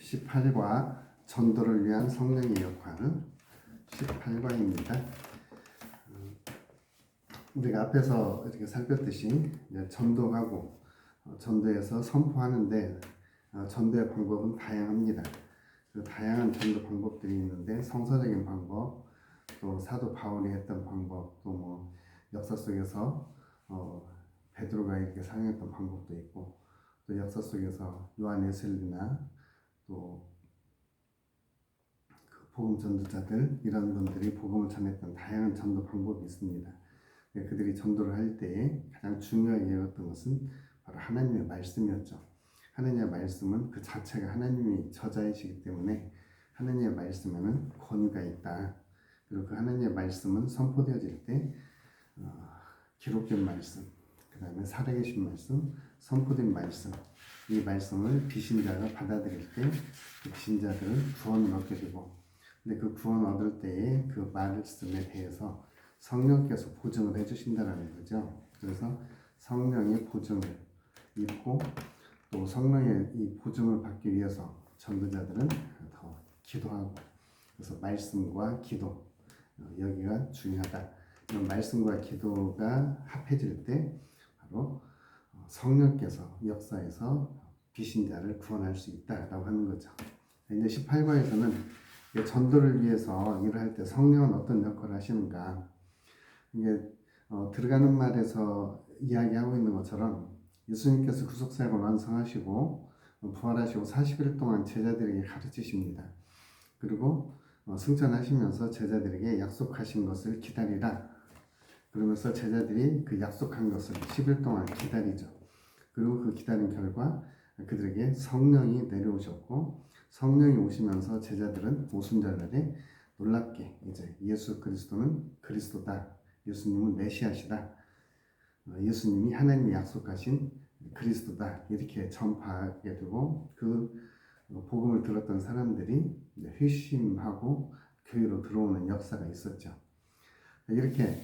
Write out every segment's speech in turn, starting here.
18과 전도를 위한 성령의 역할 18과입니다. 우리가 앞에서 이렇게 살폈듯이 전도하고 전도에서 선포하는데 전도의 방법은 다양합니다. 그 다양한 전도 방법들이 있는데 성서적인 방법, 또 사도 바울이 했던 방법, 또 뭐 역사 속에서 베드로가 이렇게 사용했던 방법도 있고, 또 역사 속에서 요한 웨슬리나 또 복음 전도자들 이런 분들이 복음을 전했던 다양한 전도 방법이 있습니다. 그들이 전도를 할 때에 가장 중요하게 여겼던 것은 바로 하나님의 말씀이었죠. 하나님의 말씀은 그 자체가 하나님이 저자이시기 때문에 하나님의 말씀에는 권위가 있다. 그리고 그 하나님의 말씀은 선포되어질 때 기록된 말씀, 그 다음에 살아계신 말씀, 선포된 말씀, 이 말씀을 비신자가 받아들일 때 그 비신자들은 구원을 얻게 되고, 근데 그 구원 얻을 때에 그 말씀에 대해서 성령께서 보증을 해주신다는 거죠. 그래서 성령의 보증을 입고 또 성령의 이 보증을 받기 위해서 전도자들은 더 기도하고, 그래서 말씀과 기도, 여기가 중요하다. 이런 말씀과 기도가 합해질 때 바로 성령께서 역사에서 비신자를 구원할 수 있다라고 하는 거죠. 이제 18과에서는 전도를 위해서 일을 할 때 성령은 어떤 역할을 하시는가, 이게 들어가는 말에서 이야기하고 있는 것처럼 예수님께서 구속사역을 완성하시고 부활하시고 40일 동안 제자들에게 가르치십니다. 그리고 승천하시면서 제자들에게 약속하신 것을 기다리라. 그러면서 제자들이 그 약속한 것을 10일 동안 기다리죠. 그리고 그 기다린 결과 그들에게 성령이 내려오셨고, 성령이 오시면서 제자들은 오순절날에 놀랍게 이제 예수 그리스도는 그리스도다, 예수님은 메시아시다, 예수님이 하나님이 약속하신 그리스도다, 이렇게 전파하게 되고, 그 복음을 들었던 사람들이 회심하고 교회로 들어오는 역사가 있었죠. 이렇게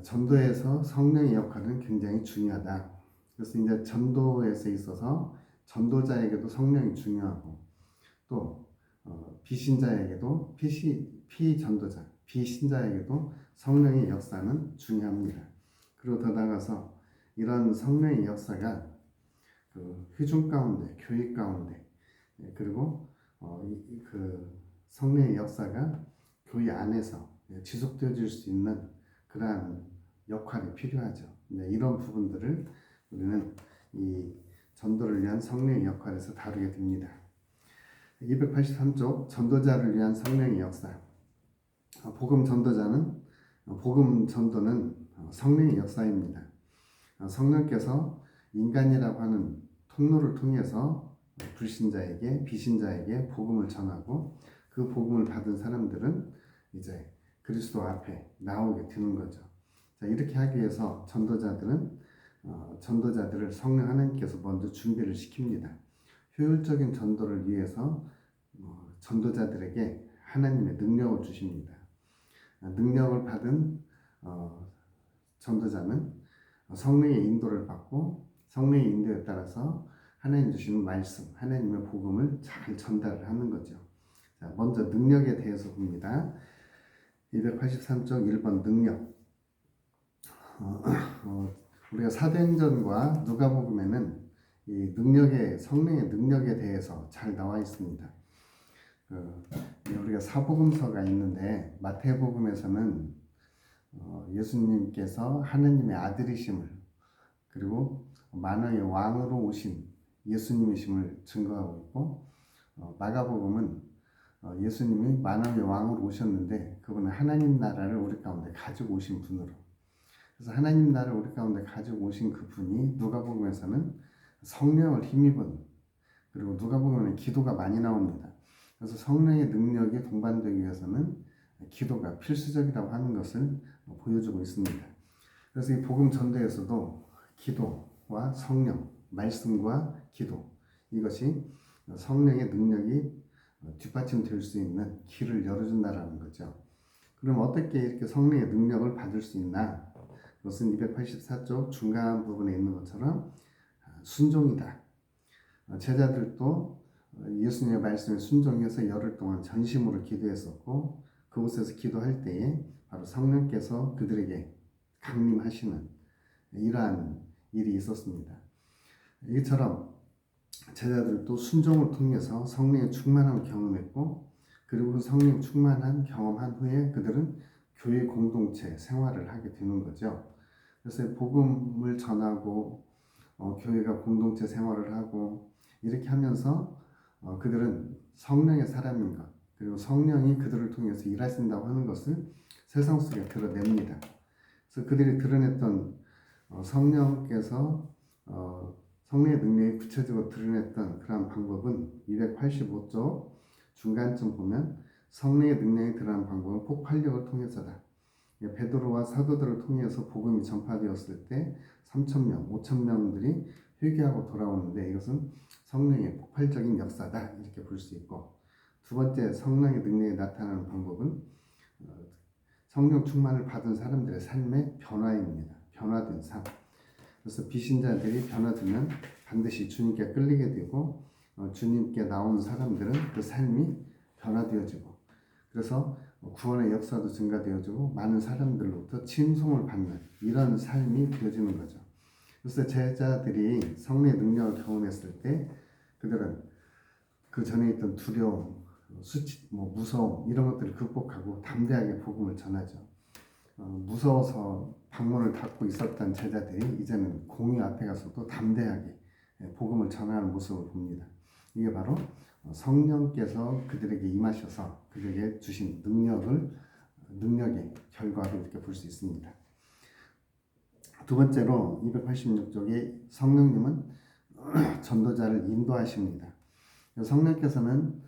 전도에서 성령의 역할은 굉장히 중요하다. 그래서 이제 전도에서 있어서 전도자에게도 성령이 중요하고, 또 비신자에게도 피전도자, 비신자에게도 성령의 역사는 중요합니다. 그리고 더 나아가서 이런 성령의 역사가 그 회중 가운데, 교회 가운데, 그리고 그 성령의 역사가 교회 안에서 지속되어질 수 있는 그러한 역할이 필요하죠. 이런 부분들을 우리는 이 전도를 위한 성령의 역할에서 다루게 됩니다. 283쪽 전도자를 위한 성령의 역사. 복음 전도는 성령의 역사입니다. 성령께서 인간이라고 하는 통로를 통해서 불신자에게, 비신자에게 복음을 전하고, 그 복음을 받은 사람들은 이제 그리스도 앞에 나오게 되는 거죠. 자, 이렇게 하기 위해서 전도자들을 성령 하나님께서 먼저 준비를 시킵니다. 효율적인 전도를 위해서 전도자들에게 하나님의 능력을 주십니다. 능력을 받은 전도자는 성령의 인도를 받고, 성령의 인도에 따라서 하나님 주시는 말씀, 하나님의 복음을 잘 전달을 하는 거죠. 자, 먼저 능력에 대해서 봅니다. 283쪽 1번 능력. 우리가 사도행전과 누가복음에는 이 성령의 능력에 대해서 잘 나와 있습니다. 우리가 사복음서가 있는데, 마태복음에서는 예수님께서 하나님의 아들이심을, 그리고 만왕의 왕으로 오신 예수님이심을 증거하고 있고, 마가복음은 예수님이 만왕의 왕으로 오셨는데 그분은 하나님 나라를 우리 가운데 가지고 오신 분으로, 그래서 하나님 나라를 우리 가운데 가지고 오신 그 분이 누가복음에서는 성령을 힘입은, 그리고 누가복음에는 기도가 많이 나옵니다. 그래서 성령의 능력이 동반되기 위해서는 기도가 필수적이라고 하는 것을 보여주고 있습니다. 그래서 이 복음 전도에서도 기도와 성령, 말씀과 기도, 이것이 성령의 능력이 뒷받침될 수 있는 길을 열어준다라는 거죠. 그럼 어떻게 이렇게 성령의 능력을 받을 수 있나? 그것은 284쪽 중간 부분에 있는 것처럼 순종이다. 제자들도 예수님의 말씀에 순종해서 열흘 동안 전심으로 기도했었고 그곳에서 기도할 때에 바로 성령께서 그들에게 강림하시는 이러한 일이 있었습니다. 이처럼 제자들도 순종을 통해서 성령의 충만함을 경험했고 그리고 성령 충만한 경험한 후에 그들은 교회 공동체 생활을 하게 되는 거죠. 그래서 복음을 전하고 교회가 공동체 생활을 하고 이렇게 하면서 그들은 성령의 사람인 것 그리고 성령이 그들을 통해서 일하신다고 하는 것을 세상 속에 드러냅니다. 그래서 그들이 드러냈던 성령께서 성령의 능력이 구체적으로 드러냈던 그러한 방법은 285쪽 중간쯤 보면 성령의 능력이 드러난 방법은 폭발력을 통해서다. 베드로와 사도들을 통해서 복음이 전파되었을 때 3,000명, 5,000명들이 회개하고 돌아오는데 이것은 성령의 폭발적인 역사다 이렇게 볼 수 있고 두 번째 성령의 능력이 나타나는 방법은 성령 충만을 받은 사람들의 삶의 변화입니다. 변화된 삶. 그래서 비신자들이 변화되면 반드시 주님께 끌리게 되고 주님께 나오는 사람들은 그 삶이 변화되어지고 그래서 구원의 역사도 증가되어지고 많은 사람들로부터 칭송을 받는 이런 삶이 되어지는 거죠. 그래서 제자들이 성령의 능력을 경험했을 때 그들은 그 전에 있던 두려움, 무서움 이런 것들을 극복하고 담대하게 복음을 전하죠. 무서워서 방문을 닫고 있었던 제자들이 이제는 공의 앞에 가서도 담대하게 복음을 전하는 모습을 봅니다. 이게 바로 성령께서 그들에게 임하셔서 그들에게 주신 능력의 결과로 이렇게 볼 수 있습니다. 두 번째로 286쪽에 성령님은 전도자를 인도하십니다. 성령께서는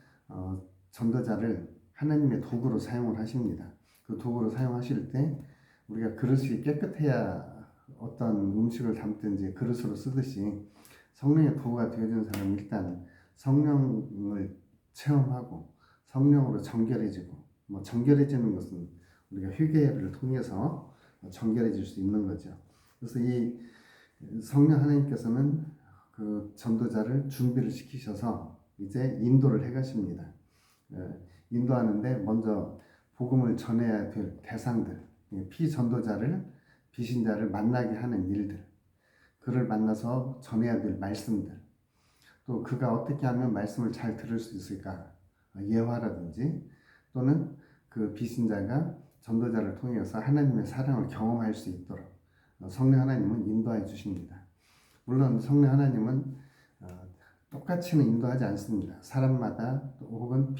전도자를 하나님의 도구로 사용을 하십니다. 그 도구로 사용하실 때 우리가 그릇이 깨끗해야 어떤 음식을 담든지 그릇으로 쓰듯이 성령의 도구가 되어지는 사람은 일단 성령을 체험하고 성령으로 정결해지고 정결해지는 것은 우리가 회개를 통해서 정결해질 수 있는 거죠. 그래서 이 성령 하나님께서는 그 전도자를 준비를 시키셔서 이제 인도를 해가십니다. 인도하는데 먼저 복음을 전해야 될 대상들, 피전도자를 비신자를 만나게 하는 일들, 그를 만나서 전해야 될 말씀들, 또 그가 어떻게 하면 말씀을 잘 들을 수 있을까, 예화라든지 또는 그 비신자가 전도자를 통해서 하나님의 사랑을 경험할 수 있도록 성령 하나님은 인도해 주십니다. 물론 성령 하나님은 똑같이는 인도하지 않습니다. 사람마다 혹은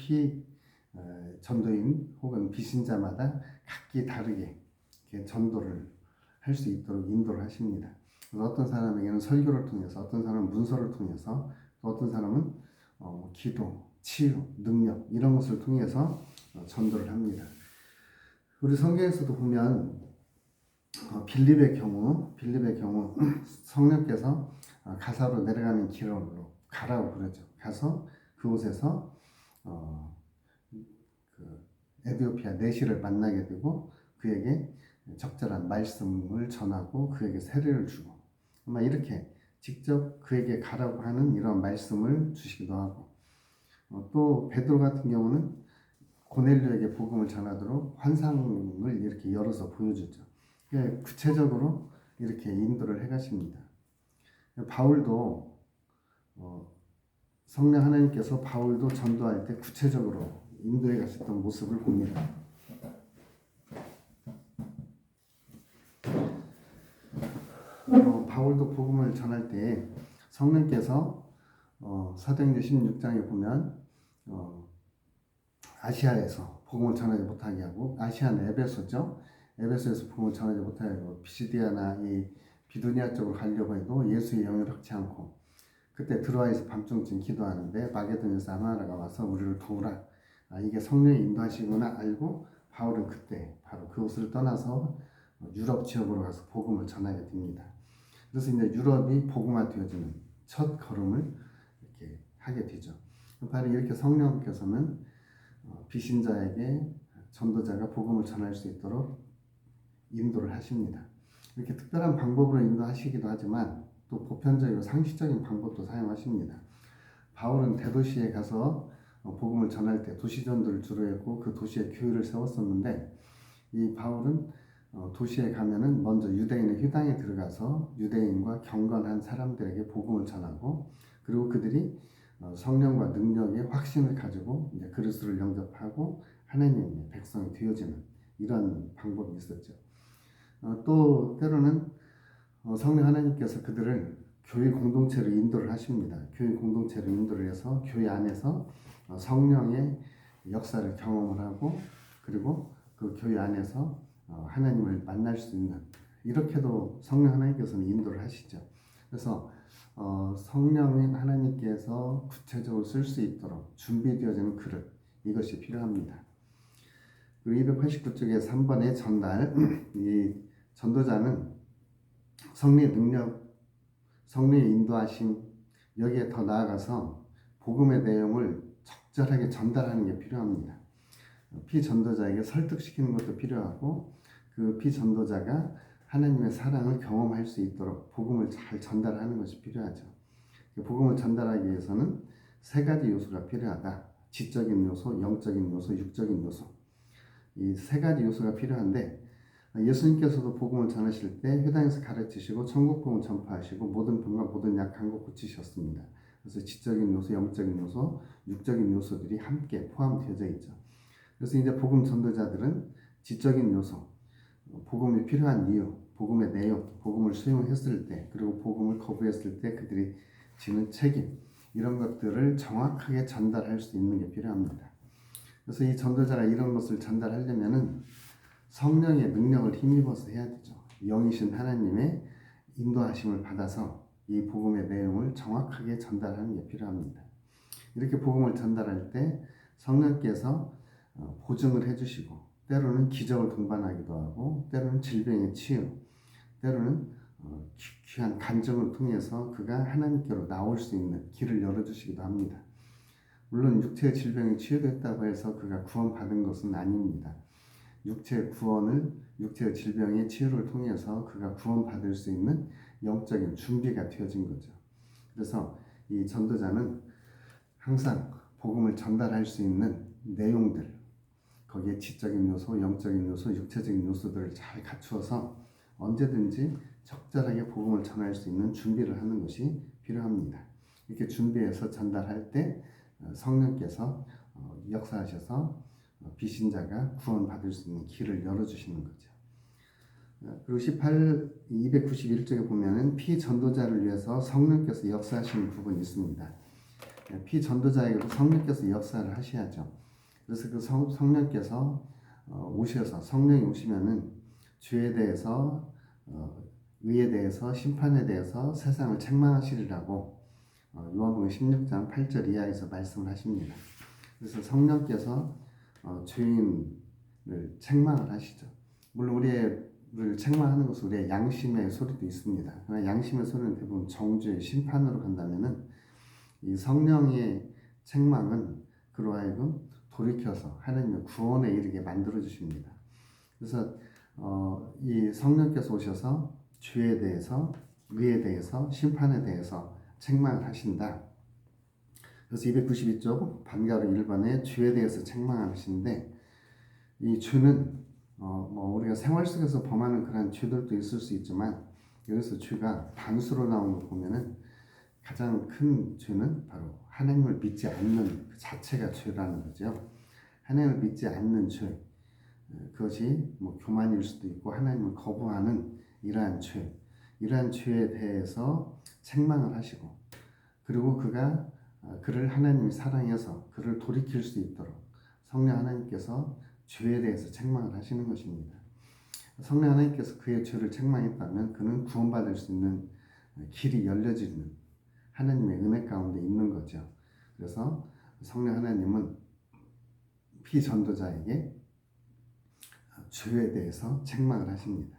전도인 혹은 비신자마다 각기 다르게 전도를 할 수 있도록 인도를 하십니다. 어떤 사람에게는 설교를 통해서, 어떤 사람은 문서를 통해서, 또 어떤 사람은 기도, 치유, 능력 이런 것을 통해서 전도를 합니다. 우리 성경에서도 보면 빌립의 경우 성령께서 가사로 내려가는 길로 가라고 그러죠. 가서 그곳에서 그 에디오피아 내시를 만나게 되고 그에게 적절한 말씀을 전하고 그에게 세례를 주고 아마 이렇게 직접 그에게 가라고 하는 이런 말씀을 주시기도 하고 또 베드로 같은 경우는 고넬료에게 복음을 전하도록 환상을 이렇게 열어서 보여주죠. 구체적으로 이렇게 인도를 해가십니다. 바울도 성령 하나님께서 바울도 전도할 때 구체적으로 인도해 가셨던 모습을 봅니다. 바울도 복음을 전할 때 성령께서 사도행전 16장에 보면 아시아에서 복음을 전하지 못하게 하고 아시아는 에베소죠. 에베소에서 복음을 전하지 못하게 하고 피시디아나 이 비두니아 쪽으로 가려고 해도 예수의 영이 럭지 않고 그때 드로아에서 밤중쯤 기도하는데 마게도니아에서 아나라가 와서 우리를 도우라. 이게 성령이 인도하시구나 알고 바울은 그때 바로 그곳을 떠나서 유럽 지역으로 가서 복음을 전하게 됩니다. 그래서 이제 유럽이 복음화되어지는 첫 걸음을 이렇게 하게 되죠. 바로 이렇게 성령께서는 비신자에게 전도자가 복음을 전할 수 있도록 인도를 하십니다. 이렇게 특별한 방법으로 인도하시기도 하지만 또 보편적이고 상식적인 방법도 사용하십니다. 바울은 대도시에 가서 복음을 전할 때 도시 전도를 주로 했고 그 도시에 교회를 세웠었는데 이 바울은 도시에 가면은 먼저 유대인의 회당에 들어가서 유대인과 경건한 사람들에게 복음을 전하고 그리고 그들이 성령과 능력의 확신을 가지고 이제 그리스도를 영접하고 하나님의 백성이 되어지는 이런 방법이 있었죠. 또 때로는 성령 하나님께서 그들을 교회 공동체로 인도를 하십니다. 교회 공동체로 인도를 해서 교회 안에서 성령의 역사를 경험을 하고 그리고 그 교회 안에서 하나님을 만날 수 있는 이렇게도 성령 하나님께서는 인도를 하시죠. 그래서 성령인 하나님께서 구체적으로 쓸 수 있도록 준비되어지는 그릇 이것이 필요합니다. 그리고 289쪽에 3번의 전달 이 전도자는 성령의 능력, 성령의 인도하심 여기에 더 나아가서 복음의 내용을 적절하게 전달하는 게 필요합니다. 피전도자에게 설득시키는 것도 필요하고 그 피전도자가 하나님의 사랑을 경험할 수 있도록 복음을 잘 전달하는 것이 필요하죠. 복음을 전달하기 위해서는 세 가지 요소가 필요하다. 지적인 요소, 영적인 요소, 육적인 요소. 이 세 가지 요소가 필요한데 예수님께서도 복음을 전하실 때 회당에서 가르치시고 천국 복음 전파하시고 모든 병과 모든 약한 것 고치셨습니다. 그래서 지적인 요소, 영적인 요소, 육적인 요소들이 함께 포함되어 있죠. 그래서 이제 복음 전도자들은 지적인 요소, 복음이 필요한 이유, 복음의 내용, 복음을 수용했을 때, 그리고 복음을 거부했을 때 그들이 지는 책임, 이런 것들을 정확하게 전달할 수 있는 게 필요합니다. 그래서 이 전도자가 이런 것을 전달하려면은 성령의 능력을 힘입어서 해야 되죠. 영이신 하나님의 인도하심을 받아서 이 복음의 내용을 정확하게 전달하는 게 필요합니다. 이렇게 복음을 전달할 때 성령께서 보증을 해주시고 때로는 기적을 동반하기도 하고 때로는 질병의 치유, 때로는 귀한 간증을 통해서 그가 하나님께로 나올 수 있는 길을 열어주시기도 합니다. 물론 육체의 질병이 치유됐다고 해서 그가 구원받은 것은 아닙니다. 육체의 구원을, 육체의 질병의 치유를 통해서 그가 구원받을 수 있는 영적인 준비가 되어진 거죠. 그래서 이 전도자는 항상 복음을 전달할 수 있는 내용들, 거기에 지적인 요소, 영적인 요소, 육체적인 요소들을 잘 갖추어서 언제든지 적절하게 복음을 전할 수 있는 준비를 하는 것이 필요합니다. 이렇게 준비해서 전달할 때 성령께서 역사하셔서 비신자가 구원받을 수 있는 길을 열어주시는 거죠. 그리고 291쪽에 보면은 피전도자를 위해서 성령께서 역사하시는 부분이 있습니다. 피전도자에게도 성령께서 역사를 하셔야죠. 그래서 그 성령께서 오셔서 성령이 오시면은 죄에 대해서 의에 대해서 심판에 대해서 세상을 책망하시리라고 요한복음 16장 8절 이하에서 말씀을 하십니다. 그래서 성령께서 죄인을 책망을 하시죠. 물론 우리를 책망하는 것은 우리의 양심의 소리도 있습니다. 그러나 양심의 소리는 대부분 정죄의 심판으로 간다면은 이 성령의 책망은 그로 하여금 돌이켜서 하나님의 구원에 이르게 만들어 주십니다. 그래서 이 성령께서 오셔서 죄에 대해서, 의에 대해서, 심판에 대해서 책망을 하신다. 그래서 292쪽 반가로 1번에 죄에 대해서 책망하시는데 이 죄는 우리가 생활 속에서 범하는 그런 죄들도 있을 수 있지만 여기서 죄가 단수로 나온 거 보면은 가장 큰 죄는 바로 하나님을 믿지 않는 그 자체가 죄라는 거죠. 하나님을 믿지 않는 죄, 그것이 교만일 수도 있고 하나님을 거부하는 이러한 죄, 이러한 죄에 대해서 책망을 하시고 그리고 그를 하나님이 사랑해서 그를 돌이킬 수 있도록 성령 하나님께서 죄에 대해서 책망을 하시는 것입니다. 성령 하나님께서 그의 죄를 책망했다면 그는 구원받을 수 있는 길이 열려지는 하나님의 은혜 가운데 있는 거죠. 그래서 성령 하나님은 피전도자에게 죄에 대해서 책망을 하십니다.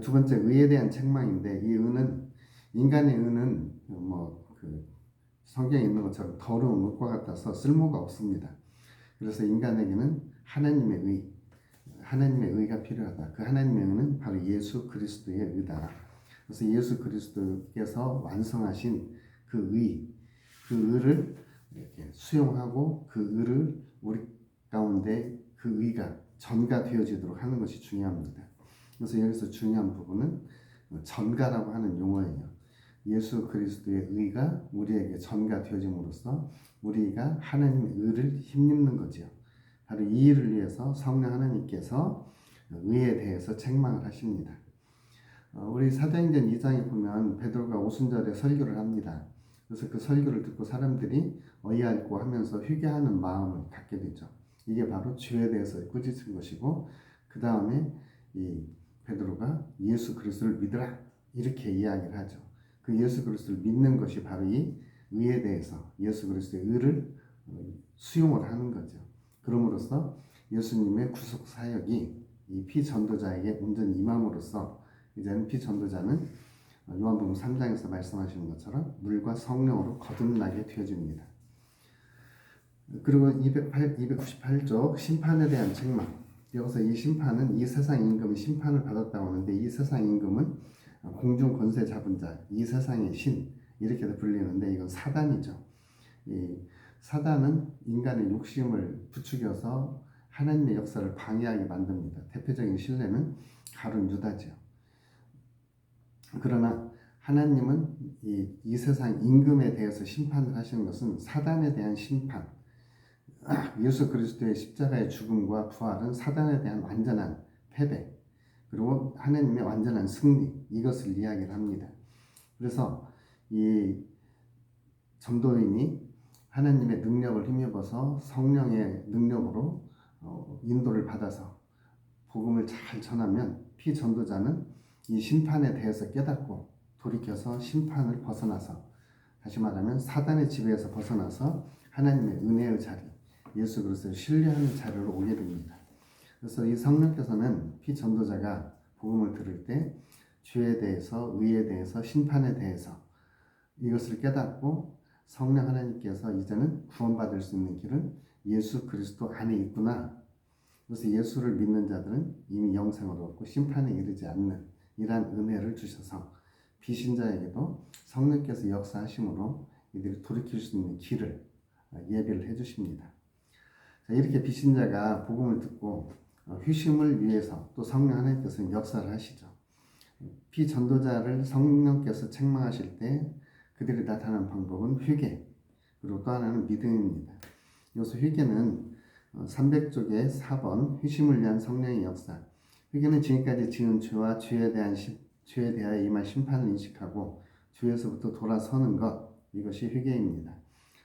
두 번째 의에 대한 책망인데 이 의는 인간의 의는 성경에 있는 것처럼 더러운 옷과 같아서 쓸모가 없습니다. 그래서 인간에게는 하나님의 의가 필요하다. 그 하나님의 의는 바로 예수 그리스도의 의다. 그래서 예수 그리스도께서 완성하신 그 의, 그 의를 이렇게 수용하고 그 의를 우리 가운데 그 의가 전가되어지도록 하는 것이 중요합니다. 그래서 여기서 중요한 부분은 전가라고 하는 용어예요. 예수 그리스도의 의가 우리에게 전가되어짐으로써 우리가 하나님의 의를 힘입는 거지요. 바로 이 일을 위해서 성령 하나님께서 의에 대해서 책망을 하십니다. 우리 사도행전 2장에 보면 베드로가 오순절에 설교를 합니다. 그래서 그 설교를 듣고 사람들이 어이없고 하면서 회개하는 마음을 갖게 되죠. 이게 바로 죄에 대해서 꾸짖은 것이고, 그 다음에 이 베드로가 예수 그리스도를 믿으라 이렇게 이야기를 하죠. 그 예수 그리스도를 믿는 것이 바로 이 의에 대해서 예수 그리스도의 의를 수용을 하는 거죠. 그럼으로써 예수님의 구속 사역이 이 피전도자에게 온전히 임함으로써 이제는 피전도자는 요한복음 3장에서 말씀하시는 것처럼 물과 성령으로 거듭나게 되어집니다. 그리고 298쪽 심판에 대한 책망. 여기서 이 심판은 이 세상 임금이 심판을 받았다고 하는데, 이 세상 임금은 공중 권세 잡은 자, 이 세상의 신 이렇게도 불리는데 이건 사단이죠. 이 사단은 인간의 욕심을 부추겨서 하나님의 역사를 방해하게 만듭니다. 대표적인 신뢰는 가룟 유다죠. 그러나 하나님은 이 세상 임금에 대해서 심판을 하시는 것은 사단에 대한 심판, 예수 그리스도의 십자가의 죽음과 부활은 사단에 대한 완전한 패배, 그리고 하나님의 완전한 승리, 이것을 이야기를 합니다. 그래서 이 전도인이 하나님의 능력을 힘입어서 성령의 능력으로 인도를 받아서 복음을 잘 전하면 피전도자는 이 심판에 대해서 깨닫고 돌이켜서 심판을 벗어나서, 다시 말하면 사단의 지배에서 벗어나서 하나님의 은혜의 자리, 예수 그리스도를 신뢰하는 자리로 오게 됩니다. 그래서 이 성령께서는 피전도자가 복음을 들을 때 죄에 대해서, 의에 대해서, 심판에 대해서 이것을 깨닫고 성령 하나님께서 이제는 구원받을 수 있는 길은 예수 그리스도 안에 있구나. 그래서 예수를 믿는 자들은 이미 영생을 얻고 심판에 이르지 않는 이러한 은혜를 주셔서 비신자에게도 성령께서 역사하심으로 이들이 돌이킬 수 있는 길을 예비를 해주십니다. 자, 이렇게 비신자가 복음을 듣고 회심을 위해서 또 성령 하나님께서는 역사를 하시죠. 피전도자를 성령께서 책망하실 때 그들이 나타나는 방법은 회개, 그리고 또 하나는 믿음입니다. 여기서 회개는 300쪽의 4번 회심을 위한 성령의 역사. 회개는 지금까지 지은 죄와 죄에 대하여 임한 심판을 인식하고 죄에서부터 돌아서는 것, 이것이 회개입니다.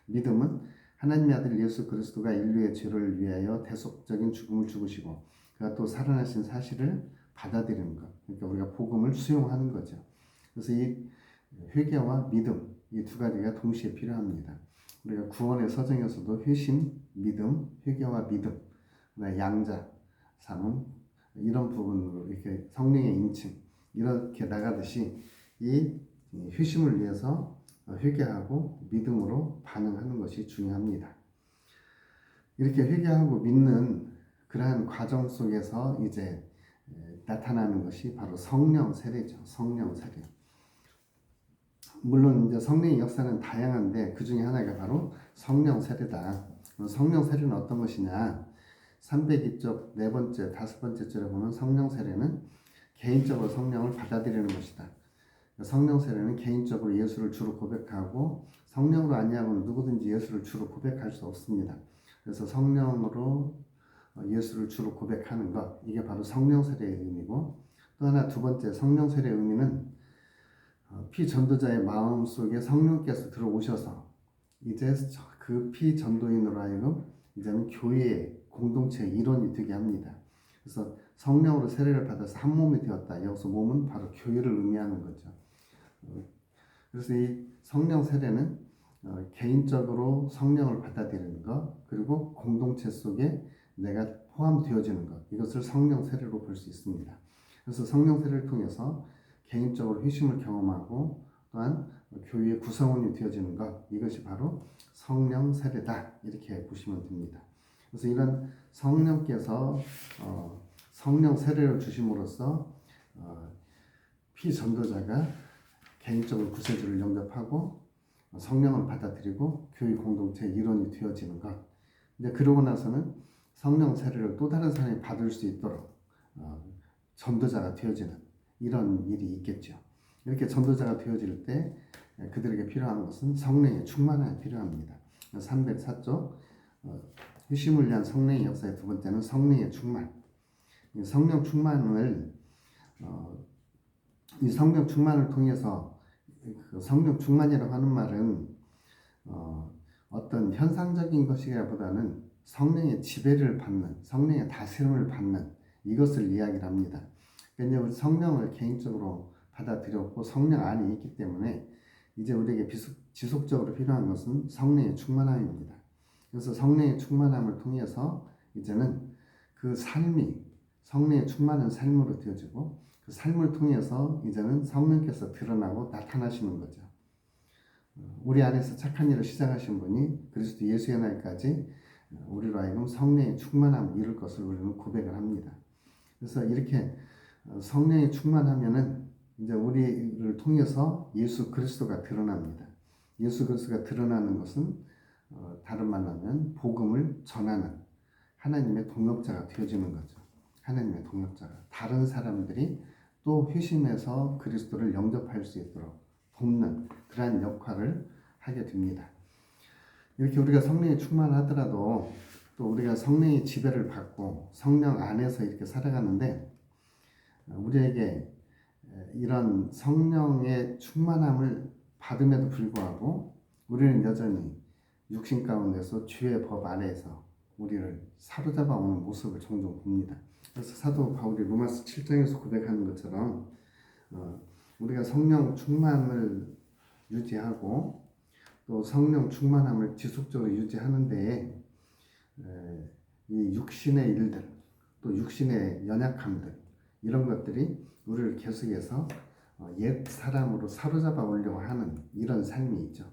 믿음은 하나님의 아들 예수 그리스도가 인류의 죄를 위하여 대속적인 죽음을 죽으시고 그가 또 살아나신 사실을 받아들이는 것, 그러니까 우리가 복음을 수용하는 거죠. 그래서 이 회개와 믿음, 이 두 가지가 동시에 필요합니다. 우리가 구원의 서정에서도 회심, 믿음, 회개와 믿음, 양자, 삼음, 이런 부분으로 이렇게 성령의 인침 이렇게 나가듯이 이 회심을 위해서 회개하고 믿음으로 반응하는 것이 중요합니다. 이렇게 회개하고 믿는 그러한 과정 속에서 이제 나타나는 것이 바로 성령 세례죠. 성령 세례. 물론 이제 성령의 역사는 다양한데 그 중에 하나가 바로 성령 세례다. 성령 세례는 어떤 것이냐? 302쪽 네 번째, 다섯 번째 줄에 보면 성령 세례는 개인적으로 성령을 받아들이는 것이다. 성령 세례는 개인적으로 예수를 주로 고백하고 성령으로 아니하고는 누구든지 예수를 주로 고백할 수 없습니다. 그래서 성령으로 예수를 주로 고백하는 것, 이게 바로 성령 세례의 의미고, 또 하나 두 번째 성령 세례의 의미는 피전도자의 마음 속에 성령께서 들어오셔서 이제 그 피전도인으로 하여금 이제는 교회의 공동체의 일원이 되게 합니다. 그래서 성령으로 세례를 받아서 한 몸이 되었다. 여기서 몸은 바로 교회를 의미하는 거죠. 그래서 이 성령 세례는 개인적으로 성령을 받아들이는 것, 그리고 공동체 속에 내가 포함되어지는 것, 이것을 성령 세례로 볼 수 있습니다. 그래서 성령 세례를 통해서 개인적으로 회심을 경험하고 또한 교회의 구성원이 되어지는 것, 이것이 바로 성령 세례다, 이렇게 보시면 됩니다. 그래서 이런 성령께서 성령 세례를 주심으로써 피전도자가 개인적으로 구세주를 영접하고 성령을 받아들이고 교회 공동체의 일원이 되어지는 것. 이제 그러고 나서는 성령 세례를 또 다른 사람이 받을 수 있도록 전도자가 되어지는 이런 일이 있겠죠. 이렇게 전도자가 되어질 때 그들에게 필요한 것은 성령의 충만함이 필요합니다. 304쪽 휴심을 위한 성령의 역사의 두 번째는 성령의 충만. 성령 충만을 이 성령 충만을 통해서 그 성령 충만이라고 하는 말은 어떤 현상적인 것이라보다는 성령의 지배를 받는, 성령의 다스림을 받는 이것을 이야기를 합니다. 왜냐하면 성령을 개인적으로 받아들였고 성령 안에 있기 때문에 이제 우리에게 지속적으로 필요한 것은 성령의 충만함입니다. 그래서 성령의 충만함을 통해서 이제는 그 삶이 성령의 충만한 삶으로 되어지고 그 삶을 통해서 이제는 성령께서 드러나고 나타나시는 거죠. 우리 안에서 착한 일을 시작하신 분이 그리스도 예수의 날까지 우리로 하여금 성령의 충만함을 이룰 것을 우리는 고백을 합니다. 그래서 이렇게 성령이 충만하면은 이제 우리를 통해서 예수 그리스도가 드러납니다. 예수 그리스도가 드러나는 것은 다른 말로 하면 복음을 전하는 하나님의 동역자가 되어지는 거죠. 하나님의 동역자가 다른 사람들이 또 회심해서 그리스도를 영접할 수 있도록 돕는 그러한 역할을 하게 됩니다. 이렇게 우리가 성령이 충만하더라도 또 우리가 성령의 지배를 받고 성령 안에서 이렇게 살아가는데 우리에게 이런 성령의 충만함을 받음에도 불구하고 우리는 여전히 육신 가운데서 주의 법 아래에서 우리를 사로잡아 오는 모습을 종종 봅니다. 그래서 사도 바울이 로마서 7장에서 고백하는 것처럼 우리가 성령 충만을 유지하고 또 성령 충만함을 지속적으로 유지하는 데에 이 육신의 일들 또 육신의 연약함들 이런 것들이 우리를 계속해서 옛 사람으로 사로잡아 오려고 하는 이런 삶이 있죠.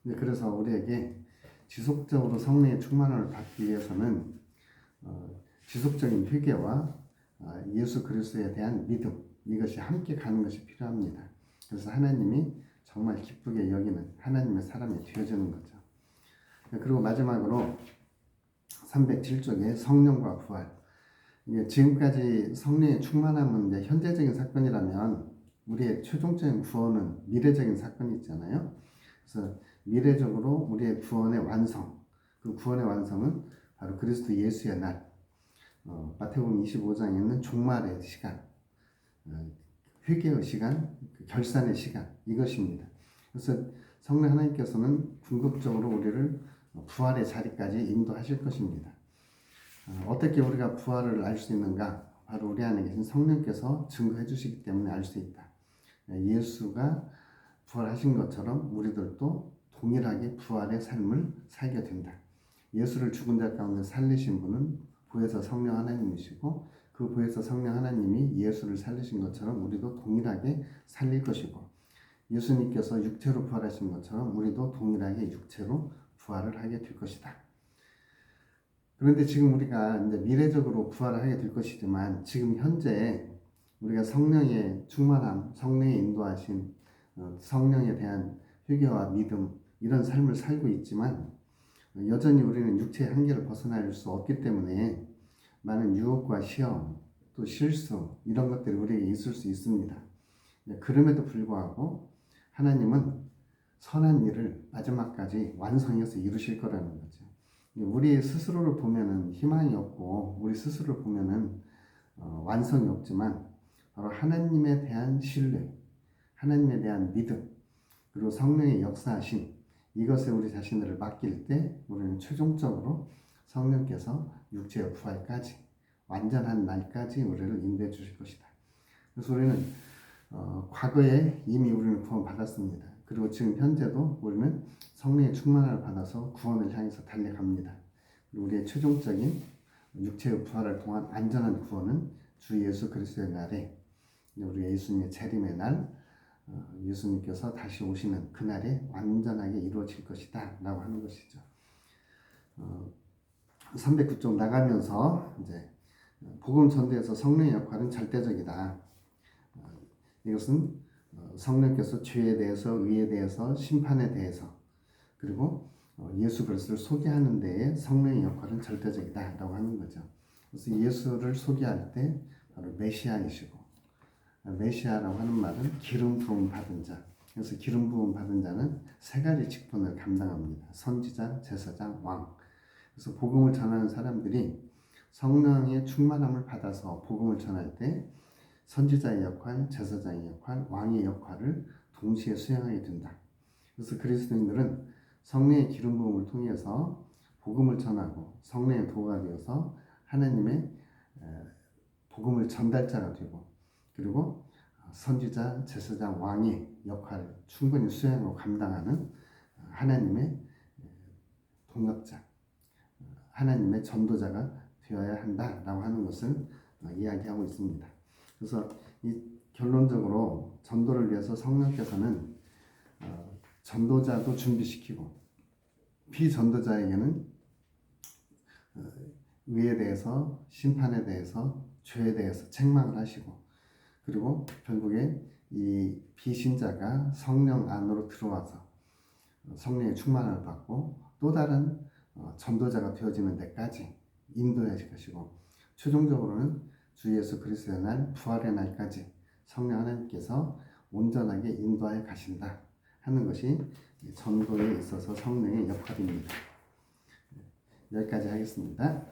그래서 우리에게 지속적으로 성령의 충만함을 받기 위해서는 지속적인 회개와 예수 그리스도에 대한 믿음 이것이 함께 가는 것이 필요합니다. 그래서 하나님이 정말 기쁘게 여기는 하나님의 사람이 되어지는 거죠. 그리고 마지막으로 307쪽에 성령과 부활. 지금까지 성령의 충만함은 이제 현재적인 사건이라면 우리의 최종적인 구원은 미래적인 사건이 있잖아요. 그래서 미래적으로 우리의 구원의 완성, 그 구원의 완성은 바로 그리스도 예수의 날, 마태복음 25장에는 종말의 시간, 회개의 시간, 결산의 시간 이것입니다. 그래서 성령 하나님께서는 궁극적으로 우리를 부활의 자리까지 인도하실 것입니다. 어떻게 우리가 부활을 알 수 있는가? 바로 우리 안에 계신 성령께서 증거해 주시기 때문에 알 수 있다. 예수가 부활하신 것처럼 우리들도 동일하게 부활의 삶을 살게 된다. 예수를 죽은 자 가운데 살리신 분은 보혜사 성령 하나님이시고 그 보혜사 성령 하나님이 예수를 살리신 것처럼 우리도 동일하게 살릴 것이고 예수님께서 육체로 부활하신 것처럼 우리도 동일하게 육체로 부활을 하게 될 것이다. 그런데 지금 우리가 이제 미래적으로 부활을 하게 될 것이지만 지금 현재 우리가 성령의 충만함, 성령의 인도하신 성령에 대한 회개와 믿음 이런 삶을 살고 있지만 여전히 우리는 육체의 한계를 벗어날 수 없기 때문에 많은 유혹과 시험, 또 실수 이런 것들이 우리에게 있을 수 있습니다. 그럼에도 불구하고 하나님은 선한 일을 마지막까지 완성해서 이루실 거라는 거죠. 우리 스스로를 보면은 희망이 없고 우리 스스로를 보면은 완성이 없지만 바로 하나님에 대한 신뢰, 하나님에 대한 믿음, 그리고 성령의 역사하심 이것에 우리 자신들을 맡길 때 우리는 최종적으로 성령께서 육체의 부활까지 완전한 날까지 우리를 인도해 주실 것이다. 그래서 우리는 과거에 이미 우리는 구원 받았습니다. 그리고 지금 현재도 우리는 성령의 충만함을 받아서 구원을 향해서 달려갑니다. 우리의 최종적인 육체의 부활을 통한 안전한 구원은 주 예수 그리스도의 날에 우리 예수님의 재림의 날 예수님께서 다시 오시는 그날에 완전하게 이루어질 것이다 라고 하는 것이죠. 309쪽 나가면서 이제 복음 전도에서 성령의 역할은 절대적이다. 이것은 성령께서 죄에 대해서, 의에 대해서, 심판에 대해서 그리고 예수 그리스도를 소개하는 데에 성령의 역할은 절대적이다라고 하는 거죠. 그래서 예수를 소개할 때 바로 메시아이시고, 메시아라고 하는 말은 기름 부음 받은 자. 그래서 기름 부음 받은 자는 세 가지 직분을 감당합니다. 선지자, 제사장, 왕. 그래서 복음을 전하는 사람들이 성령의 충만함을 받아서 복음을 전할 때 선지자의 역할, 제사장의 역할, 왕의 역할을 동시에 수행하게 된다. 그래서 그리스도인들은 성령의 기름 부음을 통해서 복음을 전하고 성령의 도가 되어서 하나님의 복음을 전달자가 되고, 그리고 선지자, 제사장, 왕의 역할을 충분히 수행하고 감당하는 하나님의 동역자, 하나님의 전도자가 되어야 한다라고 하는 것을 이야기하고 있습니다. 그래서 이 결론적으로 전도를 위해서 성령께서는 전도자도 준비시키고 비전도자에게는 의에 대해서, 심판에 대해서, 죄에 대해서 책망을 하시고, 그리고 결국에 이 비신자가 성령 안으로 들어와서 성령의 충만을 받고 또 다른 전도자가 되어지는 데까지 인도하실 것이고, 최종적으로는 주 예수 그리스도의 날, 부활의 날까지 성령 하나님께서 온전하게 인도하여 가신다 하는 것이 전도에 있어서 성령의 역할입니다. 여기까지 하겠습니다.